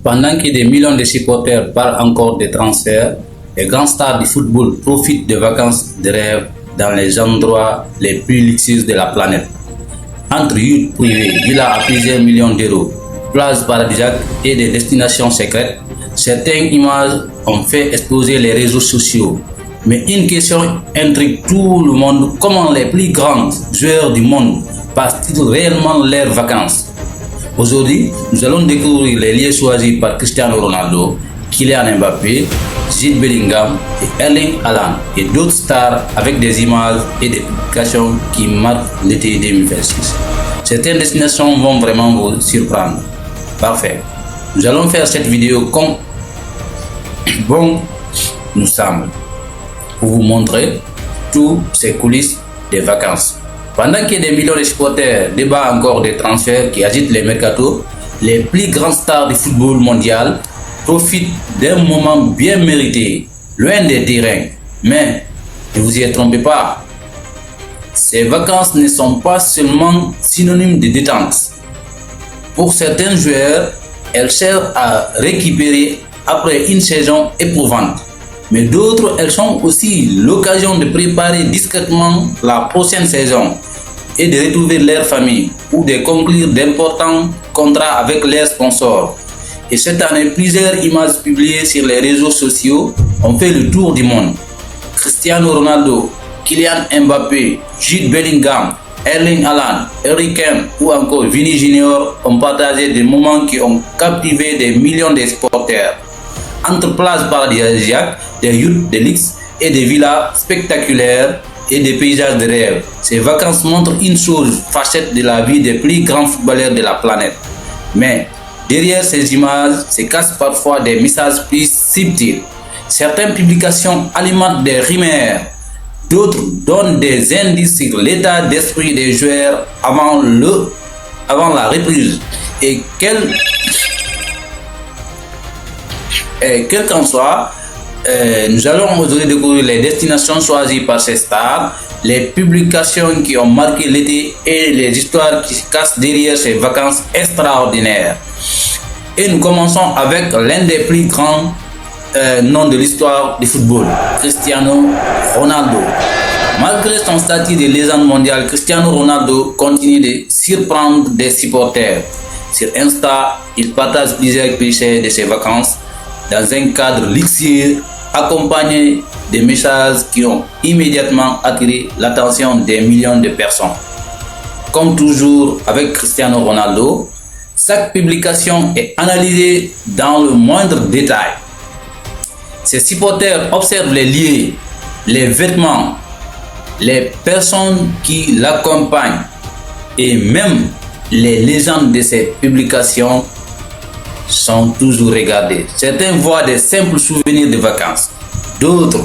Pendant que des millions de supporters parlent encore des transferts, les grands stars du football profitent de vacances de rêve dans les endroits les plus luxueux de la planète. Entre yachts privés, villas à plusieurs millions d'euros, plages paradisiaques et des destinations secrètes, certaines images ont fait exploser les réseaux sociaux. Mais une question intrigue tout le monde: comment les plus grands joueurs du monde passent-ils réellement leurs vacances? Aujourd'hui, nous allons découvrir les lieux choisis par Cristiano Ronaldo, Kylian Mbappé, Jude Bellingham et Erling Haaland et d'autres stars avec des images et des publications qui marquent l'été 2026. Certaines destinations vont vraiment vous surprendre. Parfait. Nous allons faire cette vidéo comme bon nous semble pour vous montrer tous ces coulisses des vacances. Pendant que des millions de supporters débattent encore des transferts qui agitent les mercatos, les plus grandes stars du football mondial profitent d'un moment bien mérité, loin des terrains. Mais ne vous y trompez pas, ces vacances ne sont pas seulement synonymes de détente. Pour certains joueurs, elles servent à récupérer après une saison éprouvante. Mais d'autres, elles sont aussi l'occasion de préparer discrètement la prochaine saison et de retrouver leur famille ou de conclure d'importants contrats avec leurs sponsors. Et cette année, plusieurs images publiées sur les réseaux sociaux ont fait le tour du monde. Cristiano Ronaldo, Kylian Mbappé, Jude Bellingham, Erling Haaland, Harry Kane ou encore Vini Junior ont partagé des moments qui ont captivé des millions de supporters. Entre plages paradisiaques, des yachts de luxe et des villas spectaculaires et des paysages de rêve, ces vacances montrent une chose, facette de la vie des plus grands footballeurs de la planète. Mais derrière ces images se cachent parfois des messages plus subtils. Certaines publications alimentent des rumeurs, d'autres donnent des indices sur l'état d'esprit des joueurs avant la reprise. Et quel qu'en soit, nous allons aujourd'hui découvrir les destinations choisies par ces stars, les publications qui ont marqué l'été et les histoires qui se cachent derrière ces vacances extraordinaires. Et nous commençons avec l'un des plus grands noms de l'histoire du football, Cristiano Ronaldo. Malgré son statut de légende mondiale, Cristiano Ronaldo continue de surprendre des supporters. Sur Insta, il partage plusieurs clichés de ses vacances dans un cadre luxueux, accompagné de messages qui ont immédiatement attiré l'attention des millions de personnes. Comme toujours avec Cristiano Ronaldo, chaque publication est analysée dans le moindre détail. Ses supporters observent les lieux, les vêtements, les personnes qui l'accompagnent et même les légendes de ces publications sont toujours regardées. Certains voient des simples souvenirs de vacances. D'autres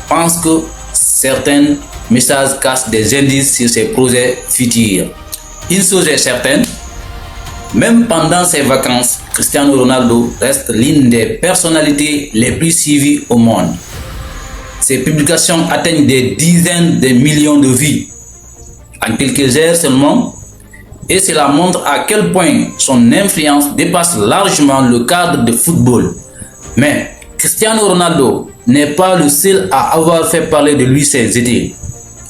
pensent que certains messages cachent des indices sur ses projets futurs. Une chose est certaine, même pendant ses vacances, Cristiano Ronaldo reste l'une des personnalités les plus suivies au monde. Ses publications atteignent des dizaines de millions de vues en quelques heures seulement, et cela montre à quel point son influence dépasse largement le cadre de football. Mais Cristiano Ronaldo n'est pas le seul à avoir fait parler de lui ces étés.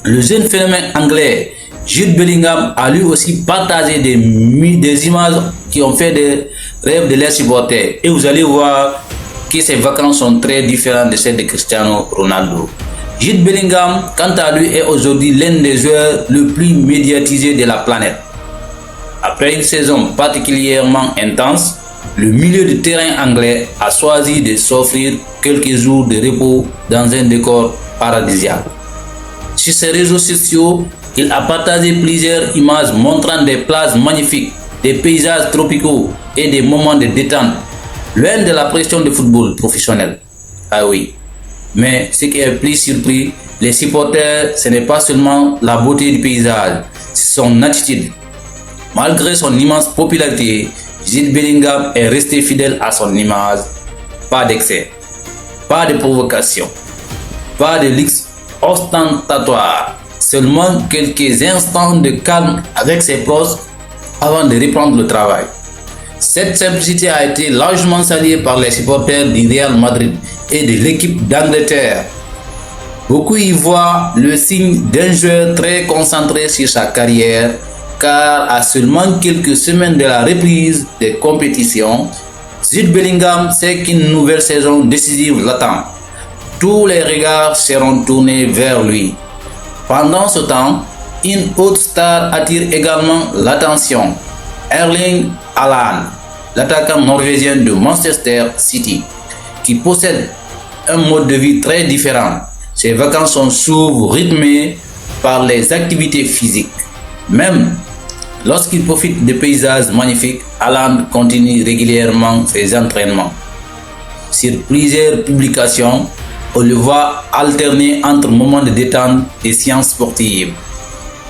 Le jeune phénomène anglais Jude Bellingham a lui aussi partagé des images qui ont fait des rêves de leurs supporters. Et vous allez voir que ces vacances sont très différentes de celles de Cristiano Ronaldo. Jude Bellingham, quant à lui, est aujourd'hui l'un des joueurs les plus médiatisés de la planète. Après une saison particulièrement intense, le milieu de terrain anglais a choisi de s'offrir quelques jours de repos dans un décor paradisiaque. Sur ses réseaux sociaux, il a partagé plusieurs images montrant des plages magnifiques, des paysages tropicaux et des moments de détente, loin de la pression du football professionnel. Ah oui, mais ce qui est plus surpris, les supporters, ce n'est pas seulement la beauté du paysage, c'est son attitude. Malgré son immense popularité, Jude Bellingham est resté fidèle à son image. Pas d'excès, pas de provocation, pas de luxe ostentatoire. Seulement quelques instants de calme avec ses proches avant de reprendre le travail. Cette simplicité a été largement saluée par les supporters du Real Madrid et de l'équipe d'Angleterre. Beaucoup y voient le signe d'un joueur très concentré sur sa carrière, car à seulement quelques semaines de la reprise des compétitions, Jude Bellingham sait qu'une nouvelle saison décisive l'attend. Tous les regards seront tournés vers lui. Pendant ce temps, une autre star attire également l'attention. Erling Haaland, l'attaquant norvégien de Manchester City, qui possède un mode de vie très différent. Ses vacances sont souvent rythmées par les activités physiques. Même lorsqu'il profite de paysages magnifiques, Haaland continue régulièrement ses entraînements. Sur plusieurs publications, on le voit alterner entre moments de détente et séances sportives.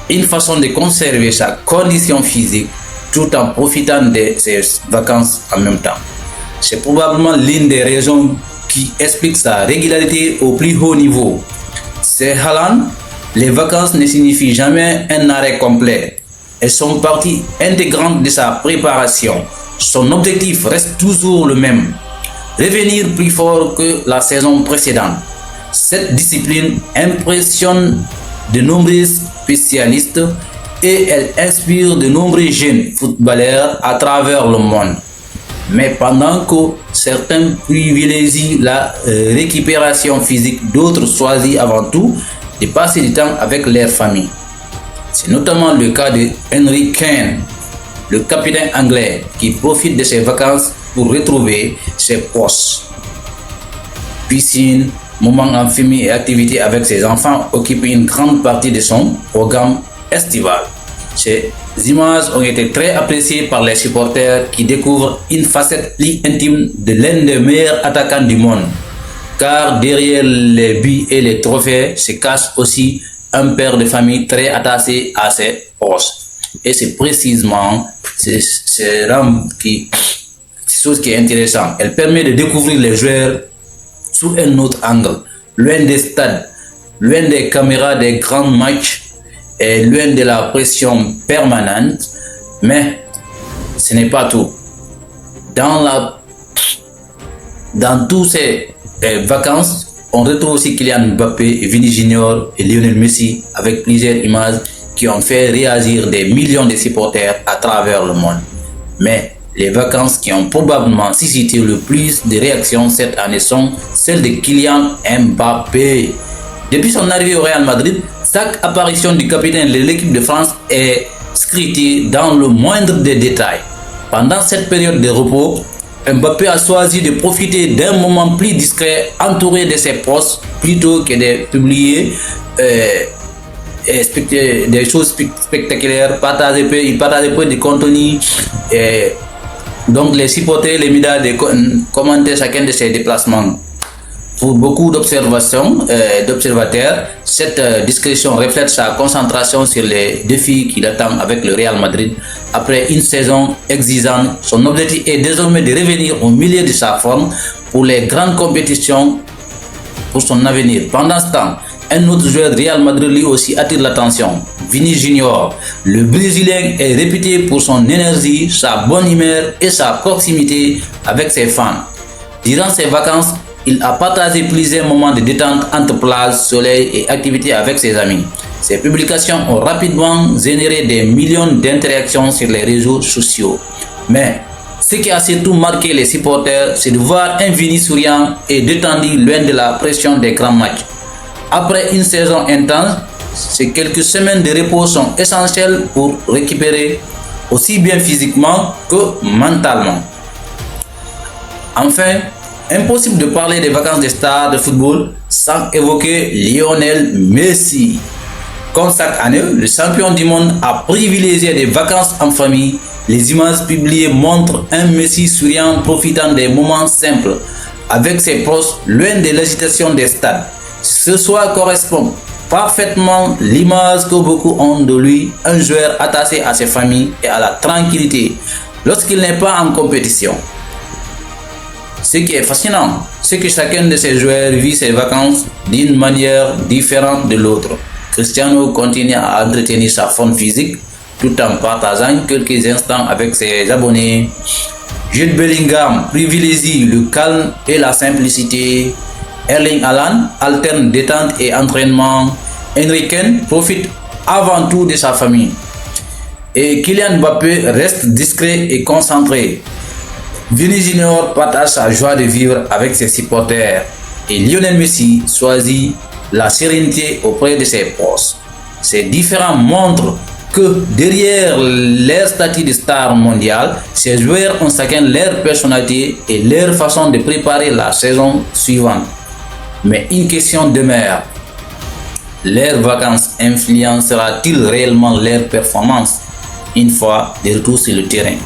Une façon de conserver sa condition physique tout en profitant de ses vacances en même temps. C'est probablement l'une des raisons qui explique sa régularité au plus haut niveau. C'est Haaland, les vacances ne signifient jamais un arrêt complet. Elles sont partie intégrante de sa préparation. Son objectif reste toujours le même: revenir plus fort que la saison précédente. Cette discipline impressionne de nombreux spécialistes et elle inspire de nombreux jeunes footballeurs à travers le monde. Mais pendant que certains privilégient la récupération physique, d'autres choisissent avant tout de passer du temps avec leur famille. C'est notamment le cas de Harry Kane, le capitaine anglais, qui profite de ses vacances pour retrouver ses proches. Piscine, moments en famille et activités avec ses enfants occupent une grande partie de son programme estival. Ces images ont été très appréciées par les supporters qui découvrent une facette plus intime de l'un des meilleurs attaquants du monde. Car derrière les buts et les trophées se cache aussi un père de famille très attaché à ses proches. Et c'est précisément chose qui est intéressante. Elle permet de découvrir les joueurs sous un autre angle, loin des stades, loin des caméras des grands matchs et loin de la pression permanente. Mais ce n'est pas tout. Dans tous ces vacances, on retrouve aussi Kylian Mbappé, Vini Junior et Lionel Messi avec plusieurs images qui ont fait réagir des millions de supporters à travers le monde. Mais les vacances qui ont probablement suscité le plus de réactions cette année sont celles de Kylian Mbappé. Depuis son arrivée au Real Madrid, chaque apparition du capitaine de l'équipe de France est scrutée dans le moindre des détails. Pendant cette période de repos, Mbappé a choisi de profiter d'un moment plus discret, entouré de ses proches, plutôt que de publier des choses spectaculaires. Il partage peu de contenu. Donc les supporters, les médias de commenter chacun de ses déplacements. Pour beaucoup d'observateurs, cette discrétion reflète sa concentration sur les défis qu'il attend avec le Real Madrid. Après une saison exigeante, son objectif est désormais de revenir au milieu de sa forme pour les grandes compétitions pour son avenir. Pendant ce temps, un autre joueur du Real Madrid lui aussi attire l'attention, Vini Junior. Le Brésilien est réputé pour son énergie, sa bonne humeur et sa proximité avec ses fans. Durant ses vacances, il a partagé plusieurs moments de détente entre plage, soleil et activités avec ses amis. Ces publications ont rapidement généré des millions d'interactions sur les réseaux sociaux. Mais ce qui a surtout marqué les supporters, c'est de voir un Vini souriant et détendu loin de la pression des grands matchs. Après une saison intense, ces quelques semaines de repos sont essentielles pour récupérer aussi bien physiquement que mentalement. Enfin, impossible de parler des vacances des stars de football sans évoquer Lionel Messi. Comme chaque année, le champion du monde a privilégié des vacances en famille. Les images publiées montrent un Messi souriant profitant des moments simples avec ses proches loin de l'agitation des stades. Ce soir correspond parfaitement l'image que beaucoup ont de lui, un joueur attaché à ses familles et à la tranquillité lorsqu'il n'est pas en compétition. Ce qui est fascinant, c'est que chacun de ces joueurs vit ses vacances d'une manière différente de l'autre. Cristiano continue à entretenir sa forme physique tout en partageant quelques instants avec ses abonnés. Jude Bellingham privilégie le calme et la simplicité. Erling Haaland alterne détente et entraînement. Henry Kane profite avant tout de sa famille. Et Kylian Mbappé reste discret et concentré. Vini Junior partage sa joie de vivre avec ses supporters. Et Lionel Messi choisit la sérénité auprès de ses proches. Ces différents montrent que derrière leur statut de star mondiale, ces joueurs ont chacun leur personnalité et leur façon de préparer la saison suivante. Mais une question demeure. Leurs vacances influencera-t-il réellement leur performance une fois de retour sur le terrain?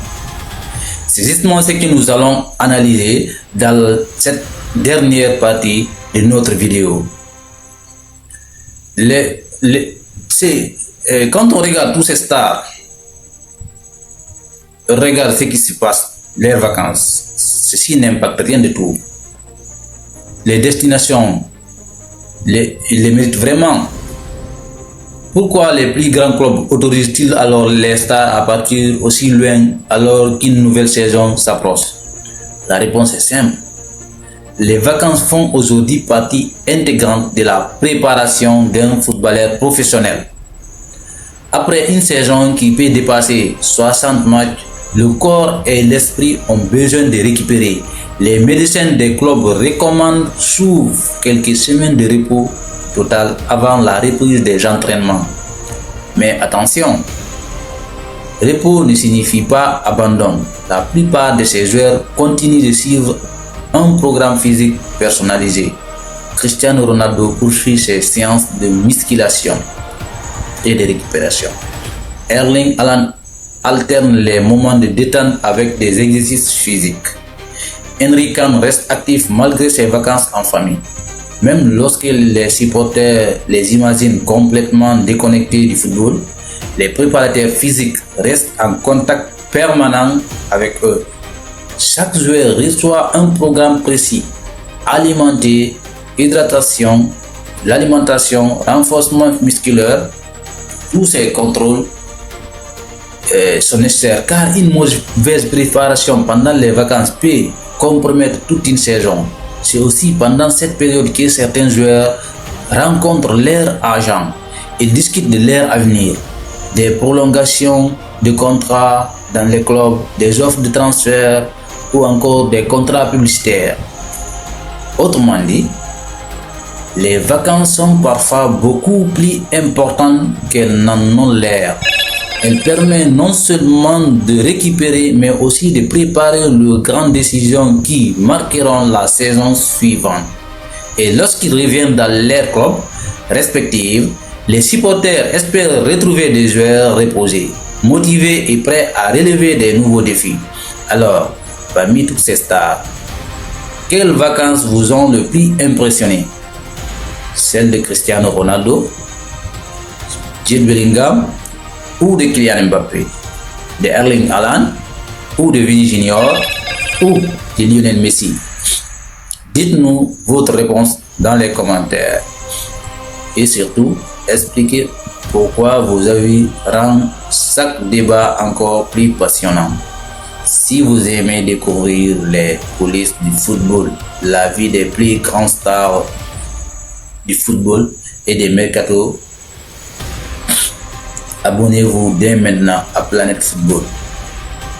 C'est justement ce que nous allons analyser dans cette dernière partie de notre vidéo. Quand on regarde tous ces stars, regarde ce qui se passe, leurs vacances, ceci n'impacte rien du tout. Les destinations, ils les méritent vraiment. Pourquoi les plus grands clubs autorisent-ils alors les stars à partir aussi loin alors qu'une nouvelle saison s'approche? La réponse est simple. Les vacances font aujourd'hui partie intégrante de la préparation d'un footballeur professionnel. Après une saison qui peut dépasser 60 matchs, le corps et l'esprit ont besoin de récupérer. Les médecins des clubs recommandent souvent quelques semaines de repos total avant la reprise des entraînements. Mais attention, repos ne signifie pas abandon. La plupart de ces joueurs continuent de suivre un programme physique personnalisé. Cristiano Ronaldo poursuit ses séances de musculation et de récupération. Erling Haaland alterne les moments de détente avec des exercices physiques. Henry Kane reste actif malgré ses vacances en famille. Même lorsque les supporters les imaginent complètement déconnectés du football, les préparateurs physiques restent en contact permanent avec eux. Chaque joueur reçoit un programme précis, alimenter, hydratation, l'alimentation, renforcement musculaire. Tous ces contrôles sont nécessaires car une mauvaise préparation pendant les vacances peut compromettre toute une saison. C'est aussi pendant cette période que certains joueurs rencontrent leur agent et discutent de leur avenir, des prolongations de contrats dans les clubs, des offres de transfert ou encore des contrats publicitaires. Autrement dit, les vacances sont parfois beaucoup plus importantes qu'elles n'en ont l'air. Elles permettent non seulement de récupérer, mais aussi de préparer les grandes décisions qui marqueront la saison suivante. Et lorsqu'ils reviennent dans leurs clubs respectifs, les supporters espèrent retrouver des joueurs reposés, motivés et prêts à relever des nouveaux défis. Alors, parmi toutes ces stars, quelles vacances vous ont le plus impressionné? Celle de Cristiano Ronaldo, Jude Bellingham ou de Kylian Mbappé, de Erling Haaland ou de Vini Junior ou de Lionel Messi? Dites-nous votre réponse dans les commentaires et surtout expliquez pourquoi vos avis rendent chaque débat encore plus passionnant. Si vous aimez découvrir les coulisses du football, la vie des plus grandes stars du football et des mercatos, abonnez-vous dès maintenant à Planète Football.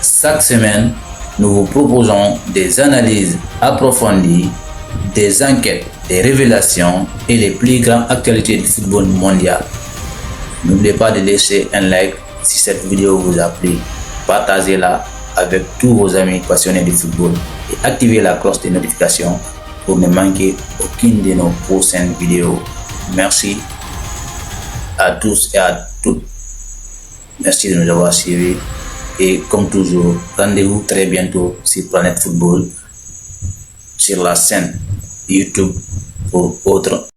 Chaque semaine, nous vous proposons des analyses approfondies, des enquêtes, des révélations et les plus grandes actualités du football mondial. N'oubliez pas de laisser un like si cette vidéo vous a plu. Partagez-la avec tous vos amis passionnés du football et activez la cloche de notification pour ne manquer aucune de nos prochaines vidéos. Merci à tous et à toutes. Merci de nous avoir suivis et comme toujours, rendez-vous très bientôt sur Planète Football, sur la chaîne YouTube pour autres